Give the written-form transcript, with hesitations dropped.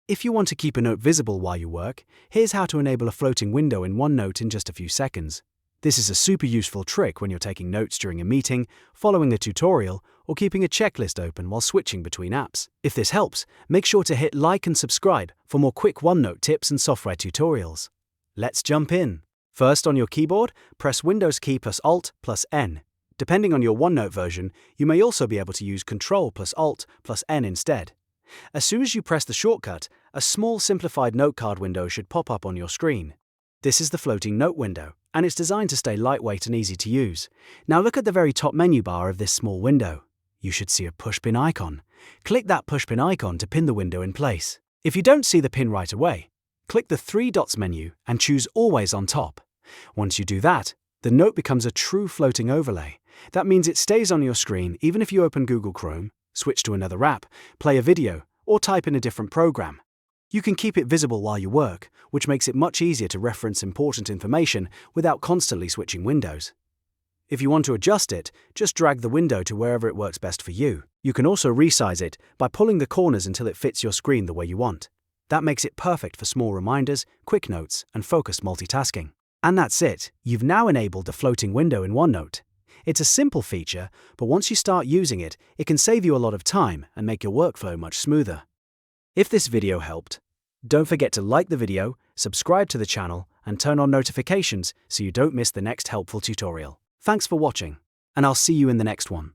If you want to keep a note visible while you work, here's how to enable a floating window in OneNote in just a few seconds. This is a super useful trick when you're taking notes during a meeting, following a tutorial, or keeping a checklist open while switching between apps. If this helps, make sure to hit like and subscribe for more quick OneNote tips and software tutorials. Let's jump in. First, on your keyboard, press Windows key plus Alt plus N. Depending on your OneNote version, you may also be able to use Control plus Alt plus N instead. As soon as you press the shortcut, a small simplified note card window should pop up on your screen. This is the floating note window, and it's designed to stay lightweight and easy to use. Now look at the very top menu bar of this small window. You should see a pushpin icon. Click that pushpin icon to pin the window in place. If you don't see the pin right away, click the three dots menu and choose Always on top. Once you do that, the note becomes a true floating overlay. That means it stays on your screen even if you open Google Chrome, switch to another app, play a video, or type in a different program. You can keep it visible while you work, which makes it much easier to reference important information without constantly switching windows. If you want to adjust it, just drag the window to wherever it works best for you. You can also resize it by pulling the corners until it fits your screen the way you want. That makes it perfect for small reminders, quick notes, and focused multitasking. And that's it. You've now enabled the floating window in OneNote. It's a simple feature, but once you start using it, it can save you a lot of time and make your workflow much smoother. If this video helped, don't forget to like the video, subscribe to the channel, and turn on notifications so you don't miss the next helpful tutorial. Thanks for watching, and I'll see you in the next one.